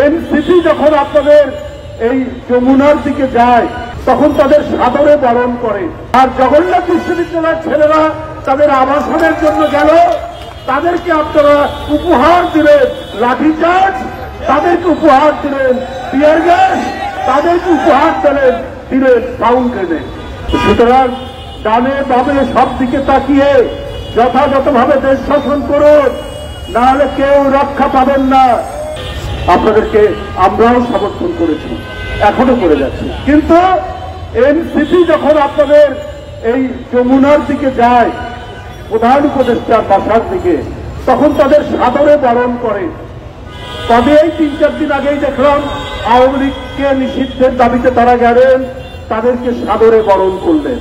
NCP যখন আপনাদের এই যমুনার দিকে যায় তখন তাদের সাদরে বরণ করে, আর জগন্নাথ বিশ্ববিদ্যালয়ের ছেলেরা তাদের আবাসনের জন্য গেল, তাদেরকে আপনারা উপহার দিলেন লাঠিচার্জ, তাদেরকে উপহার দিলেন টিয়ার গ্যাস, তাদেরকে উপহার দিলেন সাউন্ড গ্রেনেড। সুতরাং ডানে বামে সব দিকে তাকিয়ে যথাযথভাবে দেশ শাসন করুন, না হলে কেউ রক্ষা পাবেন না। আপনাদেরকে আমরাও সমর্থন করেছি, এখনো করে যাচ্ছি, কিন্তু এনসিপি যখন আপনাদের এই যমুনার দিকে যায় প্রধান উপদেষ্টার বাসার দিকে, তখন তাদের সাদরে বরণ করে। তবে এই 3-4 দিন আগেই দেখলাম আওয়ামী লীগকে নিষিদ্ধের দাবিতে তারা গেলেন, তাদেরকে সাদরে বরণ করলেন।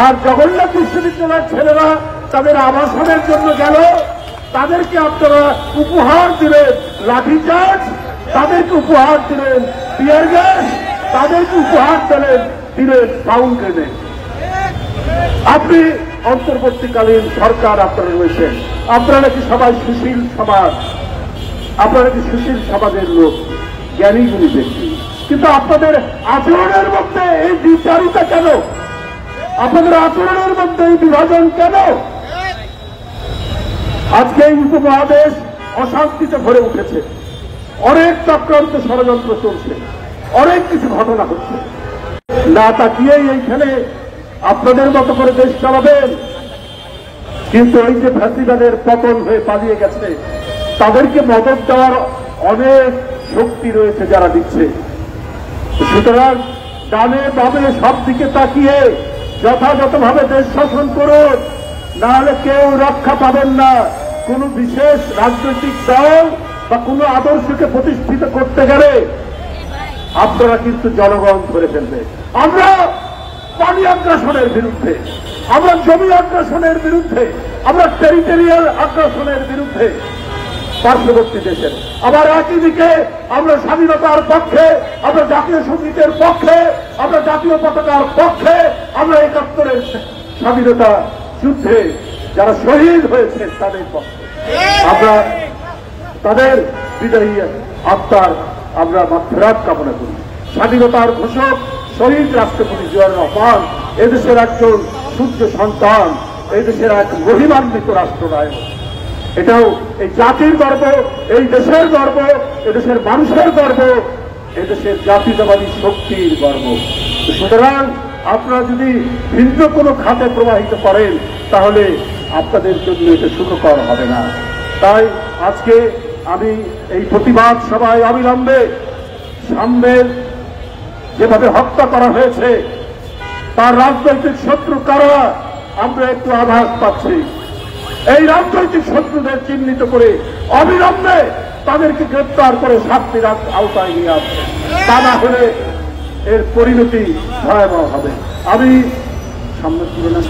আর জগন্নাথ বিশ্ববিদ্যালয়ের ছেলেরা তাদের আবাসনের জন্য গেল, তাদেরকে আপনারা উপহার দিলেন লাঠিচার্জ, তাদেরকে উপহার দিলেন টিয়ার গ্যাস, তাদেরকে উপহার দিলেন সাউন্ড গ্রেনেড। আপনি অন্তর্বর্তীকালীন সরকার আপনারা রয়েছেন, আপনারা নাকি সবাই সুশীল সমাজ, আপনারা নাকি সুশীল সমাজের লোক, জ্ঞানী গুণী ব্যক্তি, কিন্তু আপনাদের আচরণের মধ্যে এই বিচারিতা কেন? আপনাদের আচরণের মধ্যে এই বিভাজন কেন? আজকে এই উপমহাদেশ অশান্তিতে ভরে উঠেছে, অনেক চক্রান্ত ষড়যন্ত্র চলছে, অনেক কিছু ঘটনা হচ্ছে। না তাকিয়েই এইখানে আপনাদের মতো করে দেশ চালাবেন, কিন্তু ওই যে ফ্যাসিবাদের পতন হয়ে পালিয়ে গেছে তাদেরকে মদত দেওয়ার অনেক শক্তি রয়েছে যারা দিচ্ছে। সুতরাং ডানে বামে সব দিকে তাকিয়ে যথাযথভাবে দেশ শাসন করুন, না হলে কেউ রক্ষা পাবেন না। কোন বিশেষ রাজনৈতিক দল বা কোন আদর্শকে প্রতিষ্ঠিত করতে গেলে আপনারা কিন্তু জনগণ ধরে ফেলবে। আমরা পানি আগ্রাসনের বিরুদ্ধে, আমরা জমি আগ্রাসনের বিরুদ্ধে, আমরা টেরিটোরিয়াল আগ্রাসনের বিরুদ্ধে পার্শ্ববর্তী দেশের। আবার একই দিকে আমরা স্বাধীনতার পক্ষে, আমরা জাতীয় সঙ্গীতের পক্ষে, আমরা জাতীয় পতাকার পক্ষে, আমরা 71-এর স্বাধীনতা যুদ্ধে যারা শহীদ হয়েছে তাদের পক্ষে। আমরা তাদের বিদায়ী আত্মার আমরা মাগফিরাত কামনা করি। স্বাধীনতার ঘোষক শহীদ রাষ্ট্রপতি জিয়াউর রহমান এদেশের একজন সূর্য সন্তান, এদেশের এক মহিমান্বিত রাষ্ট্রনায়ক। এটাও এই জাতির গর্ব, এই দেশের গর্ব, এদেশের মানুষের গর্ব, এদেশের জাতীয়তাবাদী শক্তির গর্ব। সুতরাং আপনারা যদি ভিন্ন কোনো খাতে প্রবাহিত করেন তাহলে আপনাদের জন্য এটা সুখকর হবে না। তাই আজকে আমি এই প্রতিবাদ সভায় অবিলম্বে সামনের যেভাবে হত্যা করা হয়েছে তার রাজনৈতিক শত্রু কারা আমরা একটু আভাস পাচ্ছি। এই রাজনৈতিক শত্রুদের চিহ্নিত করে অবিলম্বে তাদেরকে গ্রেপ্তার করে শাস্তির আওতায় নিয়ে আসবে, তা না হলে এর পরিণতি ভয়াবহ হবে। আমি সামনে তুলে না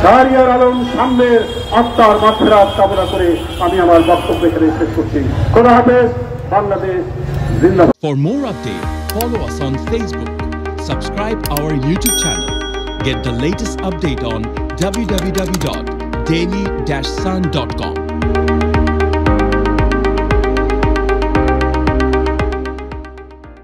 শাহরিয়ার আলম সামনের আত্মার মাগফিরাত কামনা করে আমি আমার বক্তব্য এখানে শেষ করছি। খোদা হাফেজ। বাংলাদেশ জিন্দাবাদ। For more updates, follow us on Facebook, subscribe our YouTube channel, get the latest update on www.daily-sun.com.